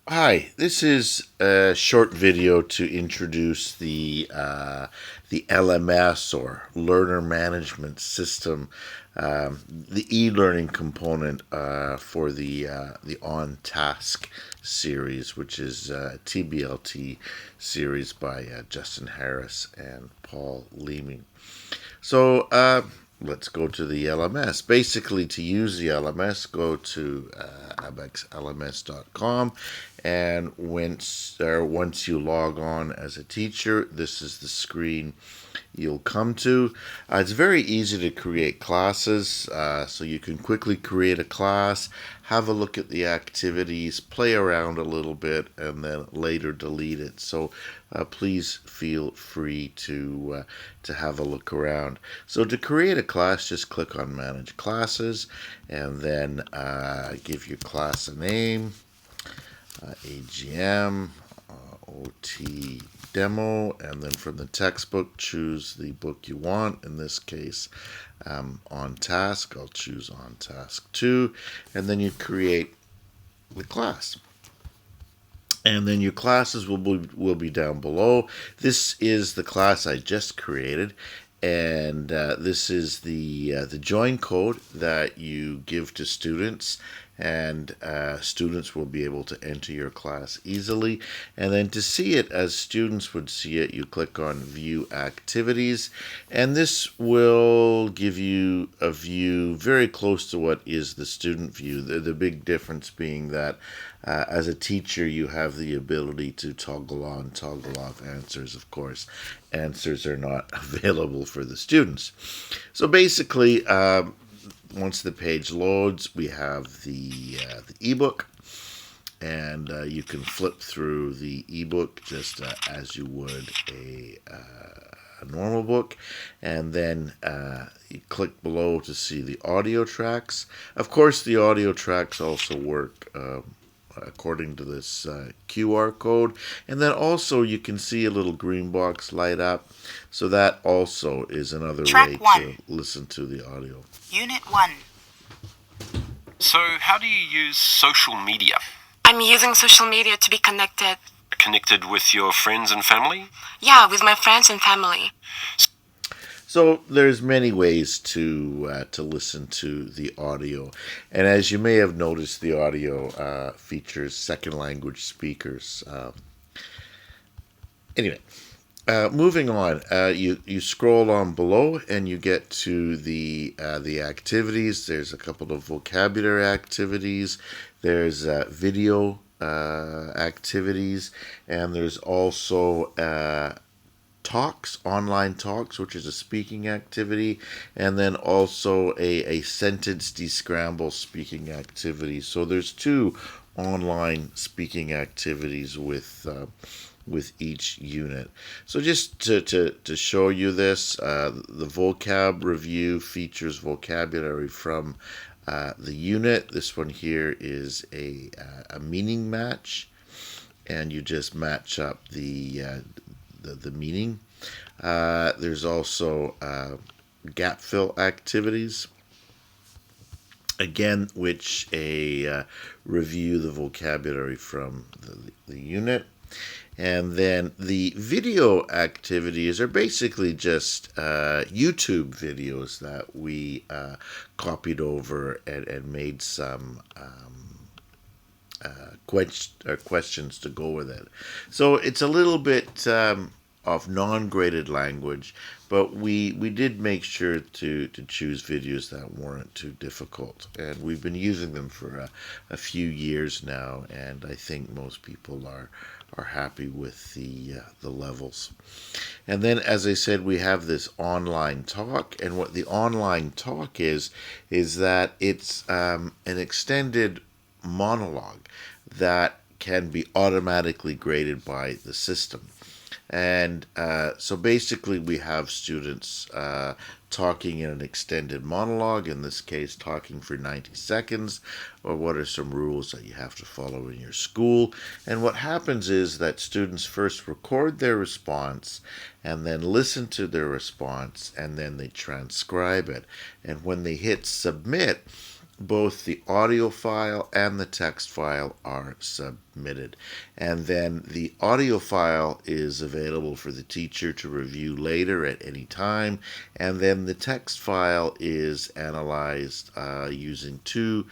Hi, this is a short video to introduce the LMS or Learner Management System, the e-learning component for the On Task series, which is a TBLT series by Justin Harris and Paul Leeming. So let's go to the LMS. Basically, to use the LMS, go to ABAXLMS.com, and once you log on as a teacher, this is the screen you'll come to. It's very easy to create classes, so you can quickly create a class, have a look at the activities, play around a little bit, and then later delete it. So please feel free to have a look around. So to create a class, just click on Manage Classes, and then give your class a name, AGM, OT demo, and then from the textbook choose the book you want. In this case, On Task, I'll choose On Task 2, and then you create the class. And then your classes will be down below. This is the class I just created, and this is the join code that you give to students, and students will be able to enter your class easily. And then to see it as students would see it, you click on View Activities, and this will give you a view very close to what is the student view. The big difference being that as a teacher, you have the ability to toggle on, toggle off answers. Of course, answers are not available for the students. So basically, once the page loads, we have the ebook, and you can flip through the ebook just as you would a normal book, and then you click below to see the audio tracks. Of course, the audio tracks also work according to this QR code, and then also you can see a little green box light up, so that also is another way to listen to the audio. Unit 1. So how do you use social media? I'm using social media to be connected. Connected with your friends and family? Yeah, with my friends and family. So there's many ways to listen to the audio, and as you may have noticed, the audio features second language speakers. Anyway, moving on, you scroll on below and you get to the activities. There's a couple of vocabulary activities. There's video activities, and there's also talks, online talks, which is a speaking activity, and then also a sentence descramble speaking activity. So there's two online speaking activities with each unit. So just to show you this, the vocab review features vocabulary from the unit. This one here is a meaning match, and you just match up the meaning. There's also gap fill activities, again, which review the vocabulary from the unit. And then the video activities are basically just YouTube videos that we copied over and made some questions to go with it. So it's a little bit of non-graded language, but we did make sure to choose videos that weren't too difficult, and we've been using them for a few years now, and I think most people are happy with the levels. And then, as I said, we have this online talk, and what the online talk is that it's an extended monologue that can be automatically graded by the system. And so basically we have students talking in an extended monologue, in this case talking for 90 seconds, or what are some rules that you have to follow in your school. And what happens is that students first record their response and then listen to their response, and then they transcribe it. And when they hit submit, both the audio file and the text file are submitted. And then the audio file is available for the teacher to review later at any time. And then the text file is analyzed using two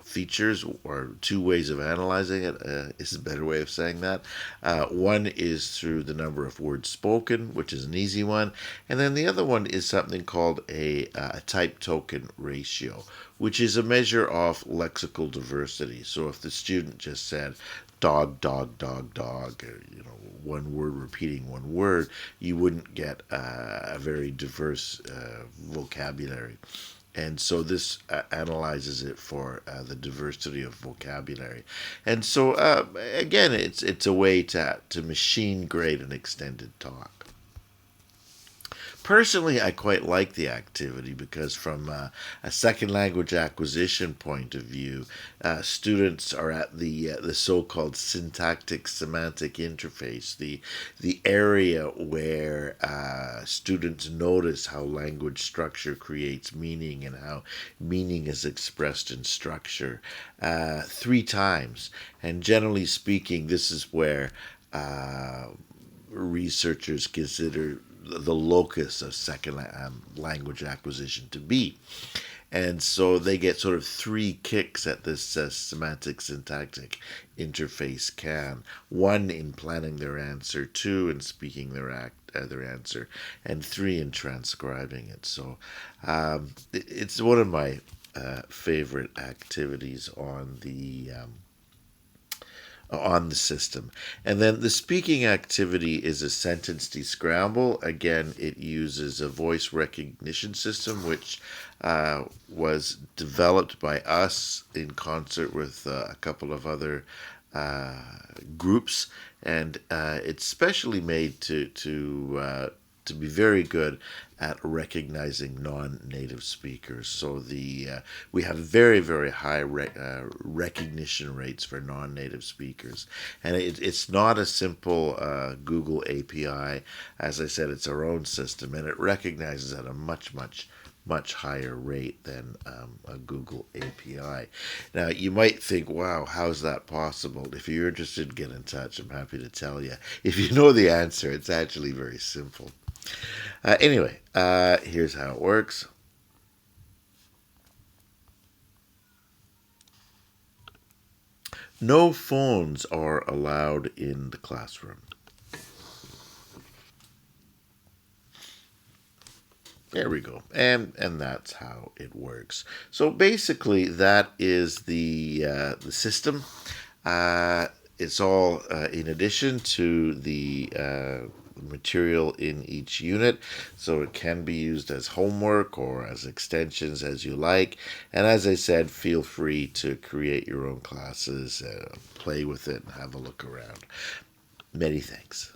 features, or two ways of analyzing it, is a better way of saying that. One is through the number of words spoken, which is an easy one, and then the other one is something called a type token ratio, which is a measure of lexical diversity. So if the student just said dog, dog, dog, dog, or, one word repeating one word, you wouldn't get a very diverse vocabulary. And so this analyzes it for the diversity of vocabulary. And so again, it's a way to machine grade an extended talk. Personally, I quite like the activity because from a second language acquisition point of view, students are at the so-called syntactic semantic interface, the area where students notice how language structure creates meaning and how meaning is expressed in structure 3 times. And generally speaking, this is where researchers consider the locus of second language acquisition to be. And so they get sort of 3 kicks at this semantic syntactic interface can. 1 in planning their answer, 2 in speaking their answer, and 3 in transcribing it. So it's one of my favorite activities on the system. And then the speaking activity is a sentence descramble. Again, it uses a voice recognition system, which was developed by us in concert with a couple of other groups, and it's specially made to be very good at recognizing non-native speakers. So we have very, very high recognition rates for non-native speakers. And it's not a simple Google API. As I said, it's our own system, and it recognizes at a much, much, much higher rate than a Google API. Now, you might think, wow, how's that possible? If you're interested, get in touch. I'm happy to tell you. If you know the answer, it's actually very simple. Anyway, here's how it works. No phones are allowed in the classroom. There we go. And that's how it works. So basically, that is the system. It's all in addition to the material in each unit, so it can be used as homework or as extensions as you like. And as I said, feel free to create your own classes, play with it, and have a look around. Many thanks.